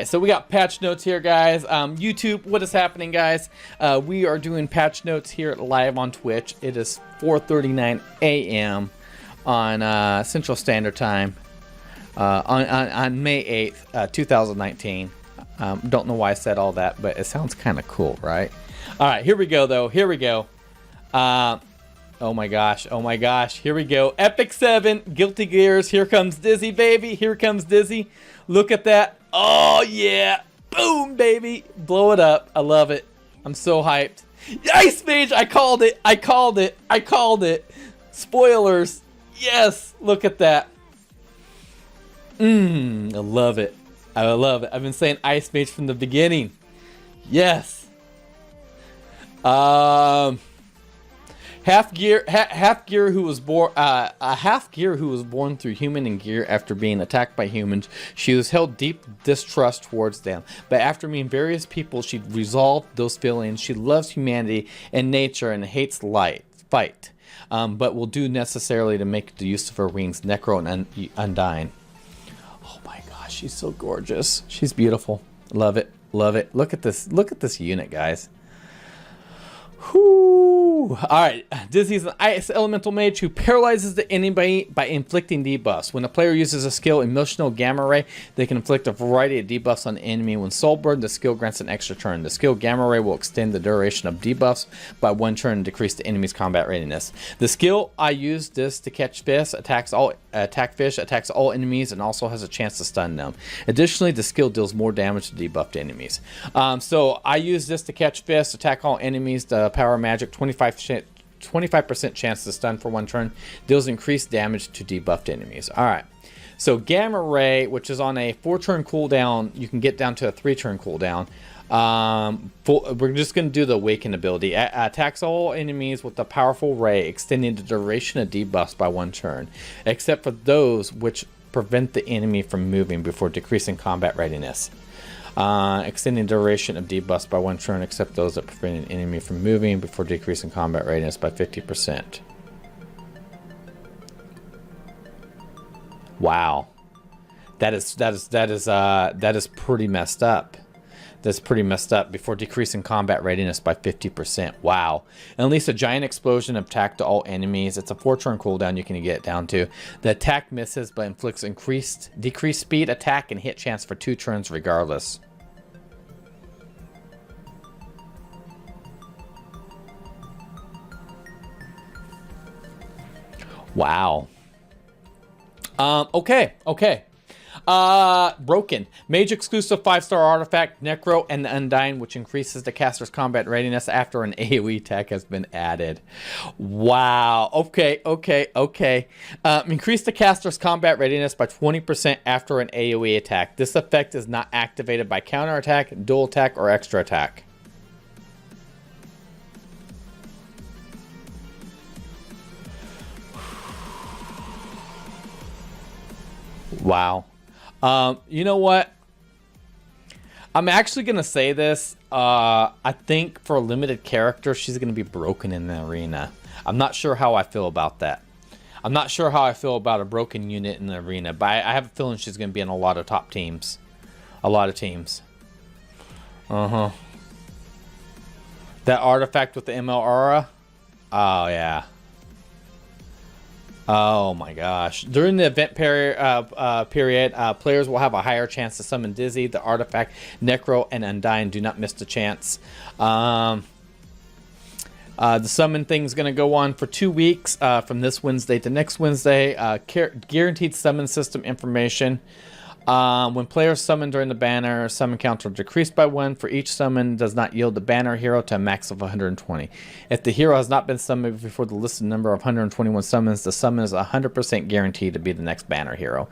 right, so we got patch notes here, guys. YouTube, what is happening, guys? We are doing patch notes here live on Twitch. It is 4:39 a.m. on Central Standard Time on May 8th, 2019. Don't know why I said all that, but it sounds kind of cool, right? All right, here we go, though. Here we go. Oh my gosh, oh my gosh. Here we go. Epic 7, Guilty Gears. Here comes Dizzy, baby. Here comes Dizzy. Look at that. Oh, yeah. Boom, baby. Blow it up. I love it. I'm so hyped. Ice Mage, I called it. I called it. I called it. Spoilers. Yes, look at that. I love it. I love it. I've been saying Ice Mage from the beginning. Yes. Half gear who was born through human and gear after being attacked by humans. She was held deep distrust towards them, but after meeting various people, she resolved those feelings. She loves humanity and nature and hates fight, but will do necessarily to make the use of her wings. Necro and Undyne. Oh my gosh, she's so gorgeous. She's beautiful. Love it. Love it. Look at this. Look at this unit, guys. Whoo! Alright, Dizzy is an ice elemental mage who paralyzes the enemy by inflicting debuffs. When a player uses a skill, Emotional Gamma Ray, they can inflict a variety of debuffs on the enemy. When soul burned, the skill grants an extra turn. The skill Gamma Ray will extend the duration of debuffs by 1 turn and decrease the enemy's combat readiness. The skill I use this to catch fish, attacks all enemies, and also has a chance to stun them. Additionally, the skill deals more damage to debuffed enemies. So I use this to catch fish, attack all enemies, the power magic, 25% chance to stun for 1 turn, deals increased damage to debuffed enemies. Alright, so Gamma Ray, which is on a 4-turn cooldown, you can get down to a 3-turn cooldown. We're just going to do the Awaken ability. Attacks all enemies with a powerful ray, extending the duration of debuffs by 1 turn, except for those which prevent the enemy from moving before decreasing combat readiness. Extending duration of debuffs by 1 turn, except those that prevent an enemy from moving before decreasing combat readiness by 50%. Wow, that is pretty messed up. That's pretty messed up. Before decreasing combat readiness by 50%. Wow. Unleash a giant explosion attack to all enemies. It's a 4-turn cooldown you can get it down to. The attack misses but inflicts decreased speed, attack, and hit chance for 2 turns regardless. Wow. Okay. Broken. Mage exclusive 5-star artifact, Necro and the Undyne, which increases the caster's combat readiness after an AoE attack has been added. Wow. Okay. Increase the caster's combat readiness by 20% after an AoE attack. This effect is not activated by counterattack, dual attack, or extra attack. Wow. You know what? I'm actually going to say this. I think for a limited character, she's going to be broken in the arena. I'm not sure how I feel about that. I'm not sure how I feel about a broken unit in the arena, but I have a feeling she's going to be in a lot of top teams. A lot of teams. That artifact with the ML aura? Oh, yeah. Oh my gosh. During the event period, players will have a higher chance to summon Dizzy. The artifact, Necro, and Undyne do not miss the chance. The summon thing is going to go on for 2 weeks, from this Wednesday to next Wednesday. Guaranteed summon system information. When players summon during the banner, summon count will decrease by 1 for each summon. Does not yield the banner hero to a max of 120. If the hero has not been summoned before the listed number of 121 summons, the summon is 100% guaranteed to be the next banner hero.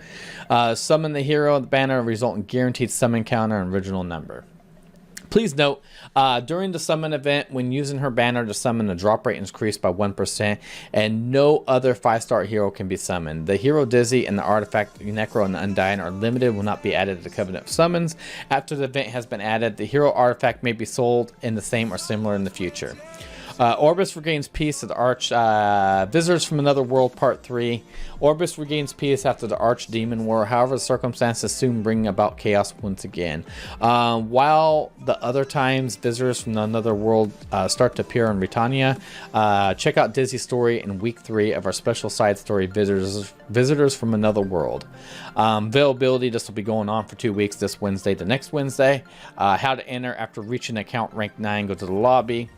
Summon the hero, the banner result in guaranteed summon counter and original number. Please note, during the summon event, when using her banner to summon, the drop rate is increased by 1%, and no other 5-star hero can be summoned. The hero Dizzy and the artifact Necro and Undyne are limited, will not be added to the Covenant of Summons. After the event has been added, the hero artifact may be sold in the same or similar in the future. Orbis regains peace at the Arch. Visitors from Another World Part 3. Orbis regains peace after the Archdemon War. However, the circumstances soon bring about chaos once again. While the other times visitors from Another World start to appear in Britannia, check out Dizzy's story in week 3 of our special side story, Visitors from Another World. Availability, this will be going on for 2 weeks, this Wednesday to next Wednesday. How to enter after reaching account rank 9, go to the lobby.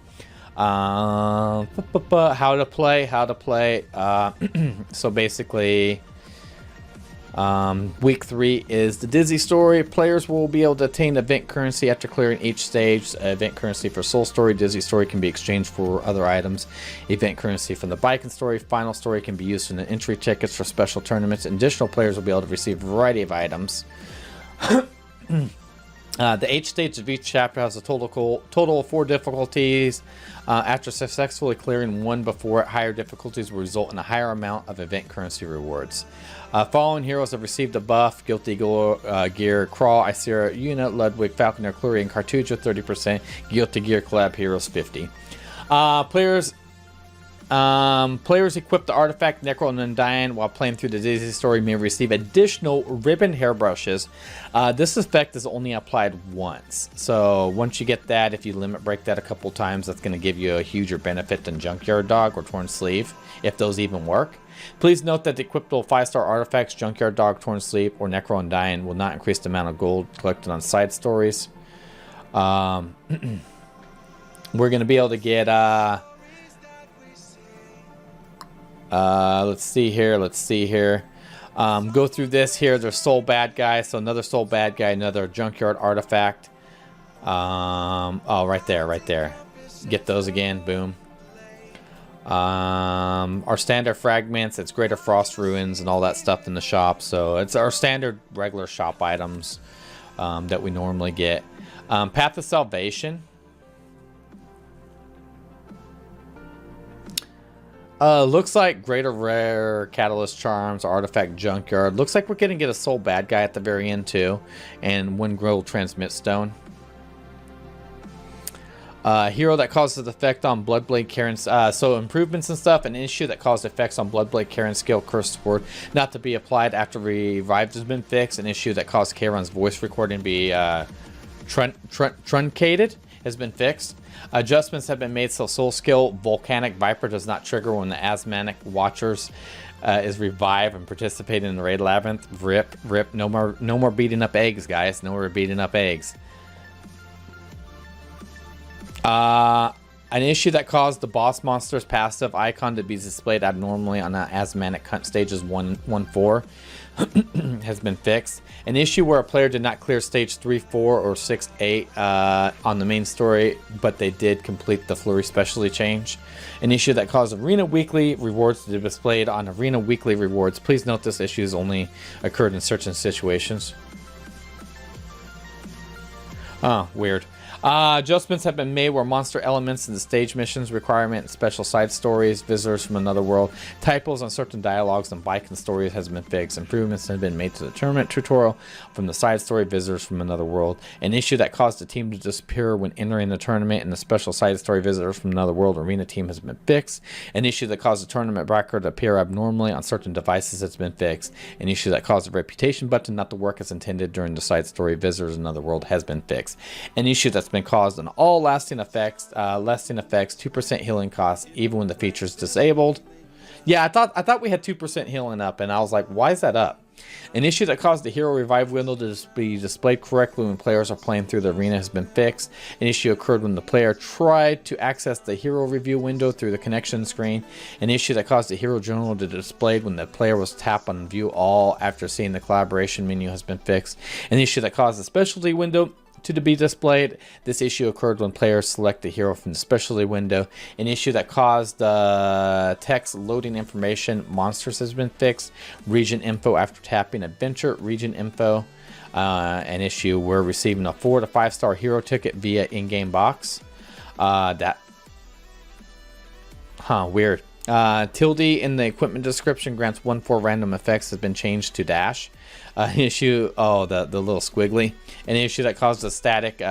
How to play. So basically, week 3 is the Dizzy story. Players will be able to attain event currency after clearing each stage. Event currency for Soul Story. Dizzy story can be exchanged for other items. Event currency from the Viking story. Final story can be used in the entry tickets for special tournaments. Additional players will be able to receive a variety of items. The 8 stages of each chapter has a total of 4 difficulties. After successfully clearing one before it, higher difficulties will result in a higher amount of event currency rewards. Following heroes have received a buff: Guilty Gear, Crawl, Isera, Una, Ludwig, Falconer, Clury, and Cartuja 30%. Guilty Gear Collab Heroes 50. Players equip the artifact Necro and Undying while playing through the Dizzy story may receive additional ribbon hairbrushes. This effect is only applied once. So once you get that, if you limit break that a couple times, that's going to give you a huger benefit than Junkyard Dog or Torn Sleeve, if those even work. Please note that the equipable 5-star artifacts, Junkyard Dog, Torn Sleeve, or Necro Undying will not increase the amount of gold collected on side stories. We're going to be able to get... let's see here. Go through this here. There's Soul Bad Guy. So another Soul Bad Guy, another Junkyard Artifact. Oh, right there. Get those again. Boom. Our standard fragments. It's Greater Frost Ruins and all that stuff in the shop. So it's our standard regular shop items that we normally get. Path of Salvation. Looks like Greater Rare, Catalyst Charms, Artifact Junkyard. Looks like we're going to get a Soul Bad Guy at the very end too. And 1 Gold Transmit Stone. Hero that causes effect on Bloodblade Karen's... so improvements and stuff. An issue that caused effects on Bloodblade Karen's skill Cursed Sword not to be applied after Revived has been fixed. An issue that caused Karen's voice recording to be truncated has been fixed. Adjustments have been made so Soul Skill Volcanic Viper does not trigger when the Asthmatic Watchers is revived and participate in the Raid Labyrinth. Rip. No more beating up eggs, guys. No more beating up eggs. An issue that caused the boss monster's passive icon to be displayed abnormally on the Asthmatic Hunt stages 1-4 has been fixed. An issue where a player did not clear stage 3-4 or 6-8 on the main story, but they did complete the Flurry specialty change. An issue that caused Arena Weekly rewards to be displayed on Arena Weekly rewards. Please note this issue has only occurred in certain situations. Oh, weird. Adjustments have been made where monster elements in the stage missions requirement, special side stories, visitors from another world, typos on certain dialogues and Viking stories has been fixed. Improvements have been made to the tournament tutorial from the side story, visitors from another world. An issue that caused the team to disappear when entering the tournament and the special side story, visitors from another world arena team has been fixed. An issue that caused the tournament bracket to appear abnormally on certain devices has been fixed. An issue that caused the reputation button not to work as intended during the side story, visitors in another world has been fixed. An issue that's been caused on all lasting effects, 2% healing costs even when the feature is disabled. Yeah, I thought we had 2% healing up, and I was like, why is that up? An issue that caused the hero revive window to be displayed correctly when players are playing through the arena has been fixed. An issue occurred when the player tried to access the hero review window through the connection screen. An issue that caused the hero journal to be displayed when the player was tapped on view all after seeing the collaboration menu has been fixed. An issue that caused the specialty window to be displayed. This issue occurred when players select the hero from the specialty window. An issue that caused the text loading information monsters has been fixed. Region info after tapping adventure region info. An issue we're receiving a 4 to 5 star hero ticket via in-game box. Weird. Tilde in the equipment description grants 1/4 random effects has been changed to dash. An issue, the little squiggly. An issue that caused a static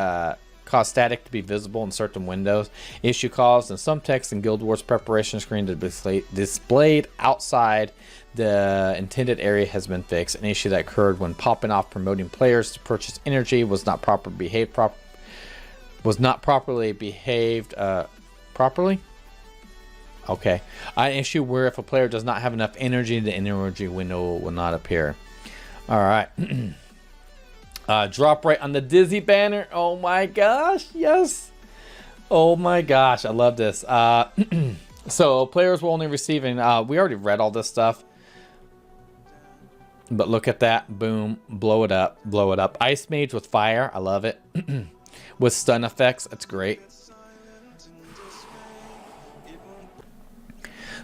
cause static to be visible in certain windows. Issue caused and some text in Guild Wars preparation screen to be displayed outside the intended area has been fixed. An issue that occurred when popping off promoting players to purchase energy was not properly behaved properly. Okay. An issue where if a player does not have enough energy, the energy window will not appear. All right. Drop rate on the Dizzy banner. Oh my gosh. Yes. Oh my gosh. I love this. So players will only receiving, we already read all this stuff. But look at that. Boom. Blow it up. Blow it up. Ice Mage with fire. I love it. With stun effects. That's great.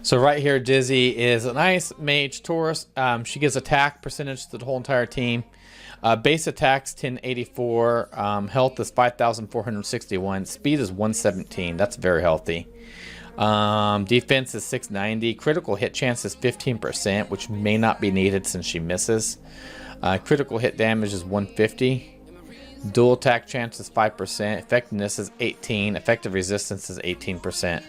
So right here, Dizzy is an Ice Mage Taurus. She gives attack percentage to the whole entire team. Base attacks 1084. Health is 5461. Speed is 117. That's very healthy. Defense is 690. Critical hit chance is 15%, which may not be needed since she misses. Critical hit damage is 150. Dual attack chance is 5%. Effectiveness is 18. Effective resistance is 18%.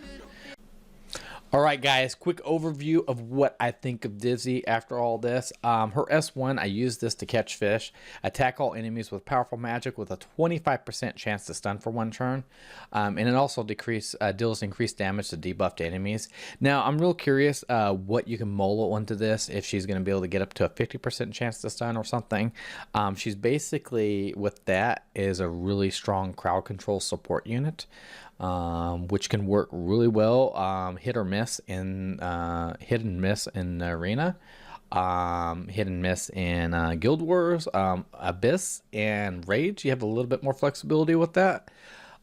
Alright guys, quick overview of what I think of Dizzy after all this. Her S1, I use this to catch fish. Attack all enemies with powerful magic with a 25% chance to stun for one turn. And it also deals increased damage to debuffed enemies. Now, I'm real curious what you can molo onto this, if she's going to be able to get up to a 50% chance to stun or something. She's basically, with that, is a really strong crowd control support unit. Which can work really well, hit or miss in hit and miss in arena, hit and miss in Guild Wars, Abyss and Rage. You have a little bit more flexibility with that.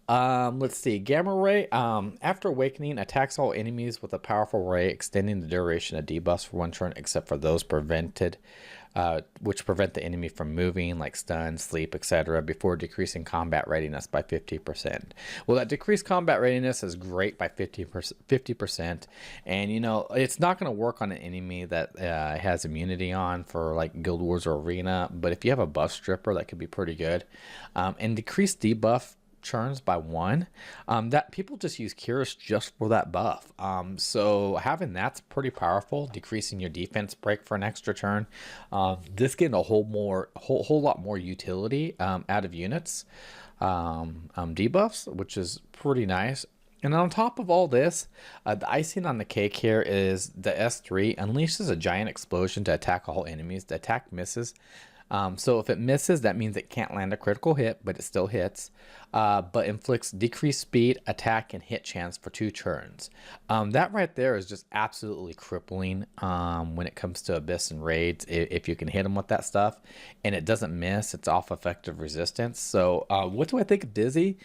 Let's see, Gamma Ray, after awakening, attacks all enemies with a powerful ray, extending the duration of debuffs for one turn, except for those prevented, which prevent the enemy from moving, like stun, sleep, etc., before decreasing combat readiness by 50%. Well, that decreased combat readiness is great by 50%, and you know, it's not going to work on an enemy that has immunity on for like Guild Wars or Arena, but if you have a buff stripper, that could be pretty good. And decreased debuff churns by 1, that people just use Curious just for that buff, so having that's pretty powerful, decreasing your defense break for an extra turn. This getting a whole lot more utility out of units, debuffs, which is pretty nice. And on top of all this, the icing on the cake here is the S3 unleashes a giant explosion to attack all enemies. The attack misses. So if it misses, that means it can't land a critical hit, but it still hits. But inflicts decreased speed, attack, and hit chance for 2 turns. That right there is just absolutely crippling when it comes to Abyss and Raids. If you can hit them with that stuff and it doesn't miss, it's off effective resistance. So what do I think of Dizzy?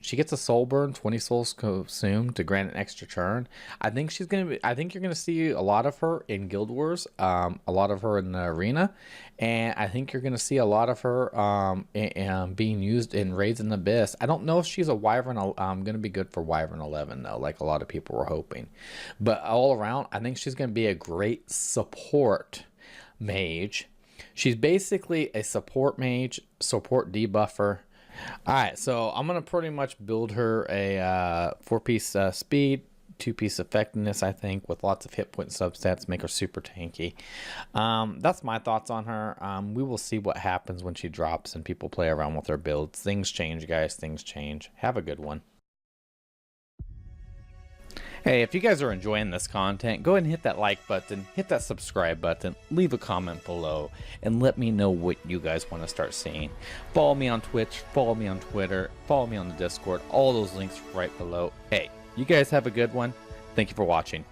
She gets a soul burn, 20 souls consumed to grant an extra turn. I think she's gonna be. I think you're gonna see a lot of her in Guild Wars, a lot of her in the arena, and I think you're gonna see a lot of her being used in Raids and Abyss. I don't know if she's a Wyvern. Gonna be good for Wyvern 11 though, like a lot of people were hoping. But all around, I think she's gonna be a great support mage. She's basically a support mage, support debuffer. Alright, so I'm going to pretty much build her a 4-piece speed, 2-piece effectiveness, I think, with lots of hit point substats, make her super tanky. That's my thoughts on her. We will see what happens when she drops and people play around with her builds. Things change, guys. Things change. Have a good one. Hey, if you guys are enjoying this content, go ahead and hit that like button, hit that subscribe button, leave a comment below, and let me know what you guys want to start seeing. Follow me on Twitch, follow me on Twitter, follow me on the Discord, all those links right below. Hey, you guys have a good one. Thank you for watching.